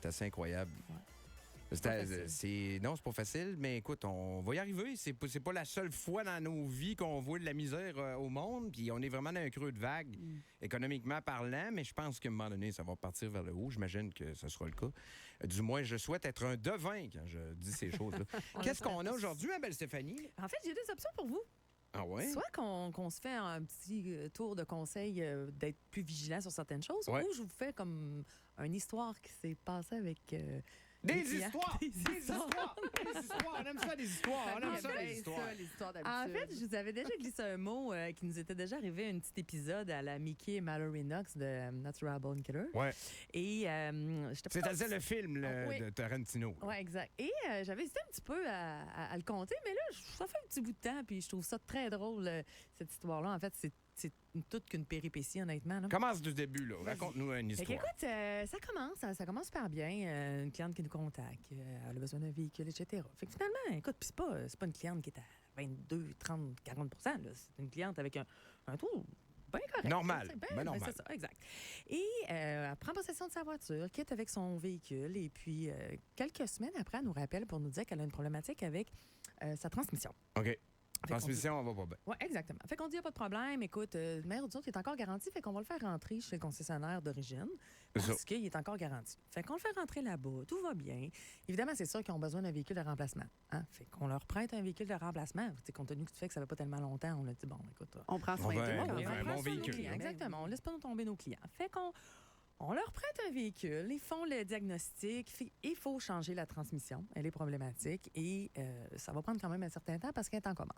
assez incroyable. Ouais. Non, c'est pas facile, mais écoute, on va y arriver. C'est pas la seule fois dans nos vies qu'on voit de la misère au monde, puis on est vraiment dans un creux de vague, économiquement parlant, mais je pense qu'à un moment donné, ça va partir vers le haut. J'imagine que ce sera le cas. Du moins, je souhaite être un devin quand je dis ces choses-là. Qu'est-ce qu'on a aujourd'hui, ma belle Stéphanie? En fait, j'ai deux options pour vous. Ah ouais? Soit qu'on se fait un petit tour de conseil d'être plus vigilant sur certaines choses, Ouais. ou je vous fais comme une histoire qui s'est passée avec... Des clients. histoires! Des histoires! Des histoires! On aime ça, des histoires! On aime ça, des histoires! ça, les histoires En d'habitude. fait, je vous avais déjà glissé un mot qui nous était déjà arrivé, un petit épisode à la Mickey et Mallory Knox de Natural Born Killer. Ouais. Et j'étais pas... C'est-à-dire le film Oui. de Tarantino. Oui, exact. Et j'avais hésité un petit peu à le compter, mais là, ça fait un petit bout de temps, puis je trouve ça très drôle, cette histoire-là. En fait, c'est toute qu'une péripétie, honnêtement. Là. Commence du début, là. Raconte-nous une Fait histoire. qu'écoute, ça commence super bien. Une cliente qui nous contacte, elle a besoin d'un véhicule, etc. Fait que finalement, écoute, puis c'est pas une cliente qui est à 22, 30, 40 là. C'est une cliente avec un taux bien correct. Normal. Ben normal. c'est ça, exact. Et elle prend possession de sa voiture, quitte avec son véhicule, et puis quelques semaines après, elle nous rappelle pour nous dire qu'elle a une problématique avec sa transmission. OK. Fait qu'on Transmission, on va pas bien. Oui, exactement. Fait qu'on dit, il n'y a pas de problème. Écoute, le maire du autres, il est encore garanti. Fait qu'on va le faire rentrer chez le concessionnaire d'origine parce qu'il est encore garanti. Fait qu'on le fait rentrer là-bas. Tout va bien. Évidemment, c'est sûr qu'ils ont besoin d'un véhicule de remplacement. Hein? Fait qu'on leur prête un véhicule de remplacement. T'sais, compte tenu que tu fais que ça ne fait pas tellement longtemps, on a dit, bon, écoute. On prend soin On va- d'eux. on quand va- même. un prend bon soin de nos véhicule. clients. Exactement. On ne laisse pas nous tomber nos clients. Fait qu'on on leur prête un véhicule, ils font le diagnostic, il faut changer la transmission. Elle est problématique et ça va prendre quand même un certain temps parce qu'elle est en commande.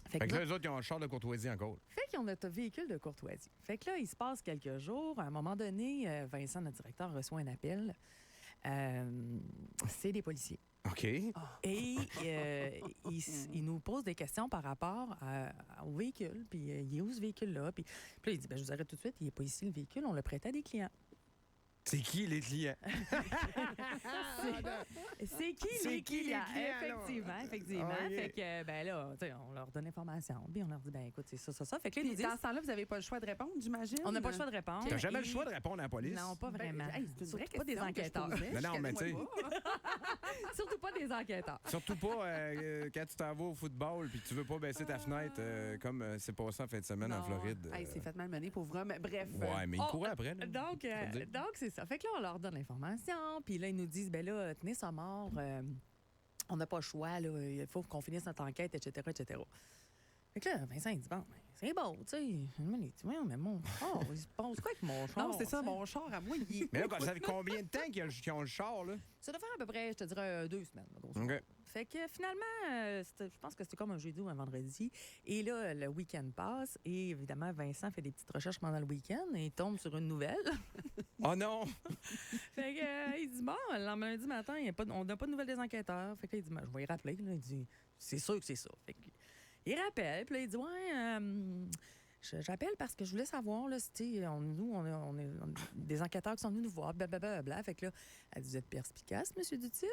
Fait que là, eux autres, ils ont un char de courtoisie encore. Fait qu'ils ont notre véhicule de courtoisie. Fait que là, il se passe quelques jours. À un moment donné, Vincent, notre directeur, reçoit un appel. C'est des policiers. OK. Et il nous pose des questions par rapport au véhicule. Puis il est où ce véhicule-là? Puis là, il dit, je vous arrête tout de suite, il n'est pas ici le véhicule, on l'a prêté à des clients. C'est qui les clients? C'est qui C'est les qui les clients? clients, là? Effectivement. Ah, OK. Fait que, là, tu sais, on leur donne l'information. Puis on leur dit, écoute, c'est ça. Fait que là, ils nous Puis disent, dans ce temps-là, vous n'avez pas le choix de répondre, j'imagine? on n'a pas le choix de répondre. T'as jamais le Et- choix de répondre à la police? Non, pas vraiment. Hey, c'est une vraie Surtout pas des question que je enquêteurs. posais. Non, mais tu sais. Surtout pas des enquêteurs. Surtout pas quand tu t'en vas au football puis tu veux pas baisser ta fenêtre comme c'est passé en fin de semaine en Non. Floride. Hey, c'est fait malmené, pauvre homme. Bref. Ouais, mais il courait après. Là. Donc, Faut le dire. c'est ça. Fait que là, on leur donne l'information. Puis là, ils nous disent, là, tenez ça mort. On n'a pas le choix. Là, il faut qu'on finisse notre enquête, etc., etc. Fait que là, Vincent, il dit, c'est beau, tu sais. Il dit, mais mon char, il se passe quoi avec mon char? Non, c'est ça, tu sais? mon char à moi, il est... Mais là, ça fait combien de temps qu'ils ont le char, là? Ça doit faire à peu près, je te dirais, 2 semaines. Là, grosso modo. OK. Fait que finalement, je pense que c'était comme un jeudi ou un vendredi. Et là, le week-end passe. Et évidemment, Vincent fait des petites recherches pendant le week-end et il tombe sur une nouvelle. Oh non! Fait que, il dit, le lundi matin, on n'a pas de nouvelles des enquêteurs. Fait que là, il dit, je vais y rappeler. Là. Il dit, c'est sûr que c'est ça. Fait que, il rappelle, puis là, il dit, j'appelle parce que je voulais savoir, là, si, on est des enquêteurs qui sont venus nous voir, blablabla. Fait que là, elle dit, vous êtes perspicace, monsieur Dutil?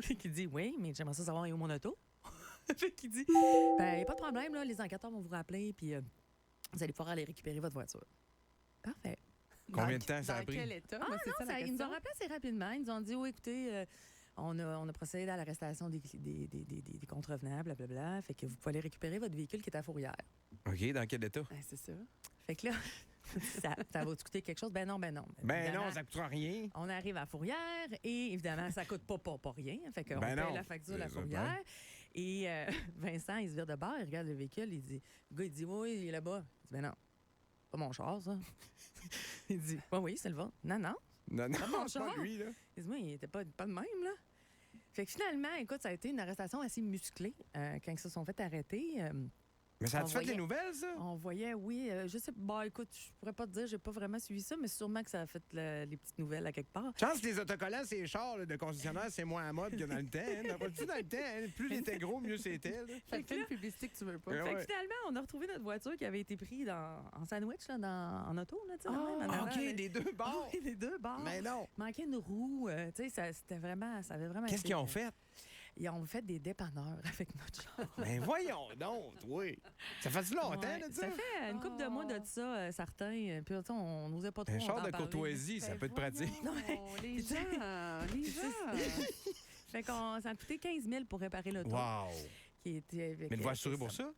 Fait qu'il dit, oui, mais j'aimerais ça savoir où est mon auto. Fait qu'il dit, il n'y a pas de problème, là, les enquêteurs vont vous rappeler, puis vous allez pouvoir aller récupérer votre voiture. Parfait. Combien de temps ça a Dans pris? quel état? Ah Moi, c'est non, ça, la ils nous question. ont rappelé assez rapidement. Ils nous ont dit, écoutez, on a procédé à l'arrestation des contrevenants, blablabla. Fait que vous pouvez aller récupérer votre véhicule qui est à Fourrière. OK, dans quel état? C'est ça. Fait que là, ça va te coûter quelque chose? Ben non. Ben Évidemment, non, ça coûtera rien. on arrive à Fourrière et évidemment, ça coûte pas rien. Fait qu'on Ben paye non. la facture de la C'est ça, Fourrière. Et Vincent, il se vire de bord, il regarde le véhicule, il dit, le gars, il dit, oui, il est là-bas. Il dit, ben non, pas mon char, ça. Il dit, oui, c'est le vôtre. Non. Non, mon c'est pas char. lui, là. Il dit, moi, il était pas de même, là. Fait que finalement, écoute, ça a été une arrestation assez musclée quand ils se sont fait arrêter. Mais ça On a-tu fait voyait- les nouvelles, ça? On voyait, oui, je sais pas, écoute, je pourrais pas te dire, j'ai pas vraiment suivi ça, mais sûrement que ça a fait les petites nouvelles à quelque part. Chance que les autocollants, ces chars là, de concessionnaire, c'est moins à mode que dans le temps. Hein. Rappelles-tu dans le temps? Hein? Plus il était gros, mieux c'était. Là. Fait que une publicité que tu veux pas. Ouais, Fait que ouais. finalement, on a retrouvé notre voiture qui avait été prise en sandwich, là, en auto, là, tu sais. Ah, même, en avant, OK, là. des deux bords. Oui, les deux bords. Mais non. Manquait une roue, tu sais, ça avait vraiment... Qu'est-ce été- qu'ils ont fait? Et on fait des dépanneurs avec notre char. Ben voyons donc, oui. Ça fait longtemps, Ouais, là, ça fait une couple de mois de ça, certains. Puis on n'osait pas trop Un en char de parler. courtoisie, ça peut être pratique. Non, les gens, les gens. Fait qu'on ça a coûté 15 000 pour réparer l'auto. Wow. Qui était avec, Mais le assuré pour ça?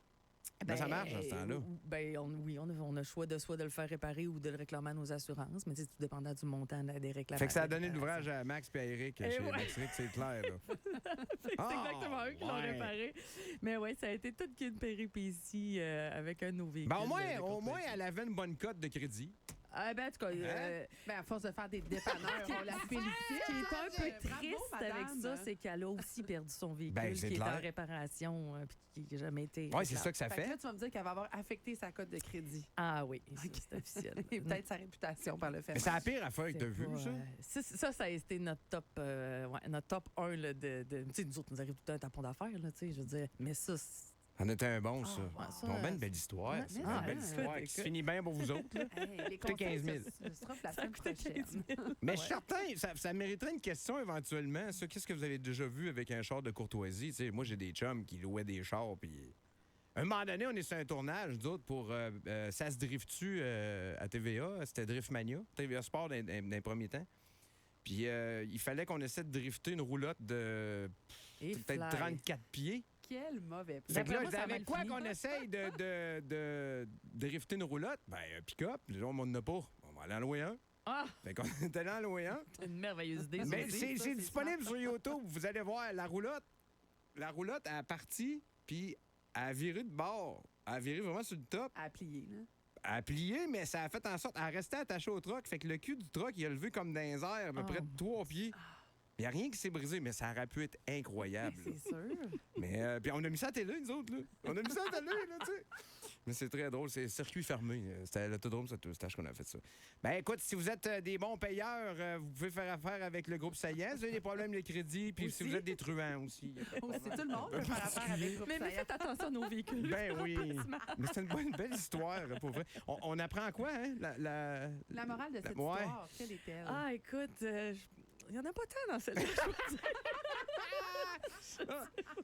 Ben, ça marche dans ce temps-là. Ben, oui, on a le choix de soit de le faire réparer ou de le réclamer à nos assurances, mais c'est tout dépendant du montant des réclamations. Fait que ça a donné l'ouvrage à Max et à Eric chez ouais. Max Rick, c'est clair. Là. C'est exactement eux qui l'ont ouais. réparé. Mais oui, ça a été toute qu'une péripétie avec un de nos véhicules. Ben, de au moins, compagnie. elle avait une bonne cote de crédit. Ah, ben, en tout cas, Ben, à force de faire des dépanneurs, on la félicite. ce qui est un peu Bravo, triste avec madame. ça, c'est qu'elle a aussi perdu son véhicule Ben, c'est qui est clair. en réparation puis qui n'a jamais été. Oui, c'est ça que ça Fait que fait. là, tu vas me dire qu'elle va avoir affecté sa cote de crédit. Ah oui, c'est officiel. Et peut-être sa réputation par le fait. Mais c'est la pire affaire que C'est t'as vu, pas, ça? ça a été notre top, notre top 1 là, tu sais, nous autres, nous arrive tout un tapon d'affaires, là, tu sais, je veux dire. Mais ça, On était un bon, ça. Ah, ouais, ça, Bon, ben une belle histoire. Ouais, C'est mais une ça, belle hein, histoire qui se écoute. finit bien pour vous autres. Là. Hey, les Coûté 15 000. conseils, ce sera pour la ça a semaine coûté 15 prochaine. 000. Mais je suis certain, ça mériterait une question éventuellement. Ça, qu'est-ce que vous avez déjà vu avec un char de courtoisie? Tu sais, moi, j'ai des chums qui louaient des chars, puis... Un moment donné, on est sur un tournage, nous autres, pour Ça se drift-tu à TVA? C'était Driftmania, TVA Sport dans les premiers temps. Puis il fallait qu'on essaie de drifter une roulotte de Et peut-être fly. 34 pieds. Quel mauvais plan. Fait que là, moi, ça a avec mal quoi fini. qu'on essaye de drifter une roulotte? Ben, un pick-up. Là, on n'en a pas. On va aller en louer un. Ah, Fait qu'on est allé en louer un. c'est une merveilleuse idée. ça Mais aussi. c'est c'est disponible smart. sur YouTube. Vous allez voir la roulotte. La roulotte, elle a parti, puis elle a viré de bord. Elle a viré vraiment sur le top. À plier, là. Elle a plié, mais ça a fait en sorte... Elle restait attachée au truck. Fait que le cul du truck, il a levé comme dans les airs, à peu Oh. près de 3 pieds. Il n'y a rien qui s'est brisé, mais ça aurait pu être incroyable. là. C'est sûr. Mais puis on a mis ça à la télé, nous autres. Là. On a mis ça à la télé, là, tu sais. Mais c'est très drôle. C'est circuit fermé. C'était à l'autodrome Saint-Eustache qu'on a fait ça. Ben écoute, si vous êtes des bons payeurs, vous pouvez faire affaire avec le groupe Saillant. Si vous avez des problèmes de crédit, puis si Aussi. vous êtes des truands aussi. C'est tout le monde peut faire affaire avec le groupe Mais Saillant. faites attention à nos véhicules. Ben oui. Mais c'est une belle histoire, pour vrai. On apprend quoi, hein? La morale de cette Ouais. histoire, quelle est-elle? Ah, écoute, il n'y en a pas tant dans cette liste.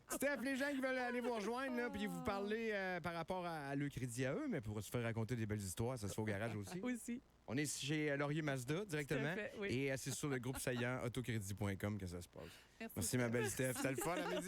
Steph, les gens qui veulent aller vous rejoindre, là, puis vous parler par rapport à le crédit à eux, mais pour se faire raconter des belles histoires, ça se fait au garage aussi. aussi. On est chez Laurier Mazda directement. Tout à fait, oui. Et c'est sur le groupe saillant autocrédit.com que ça se passe. Merci ma belle Steph. C'était le fun à midi.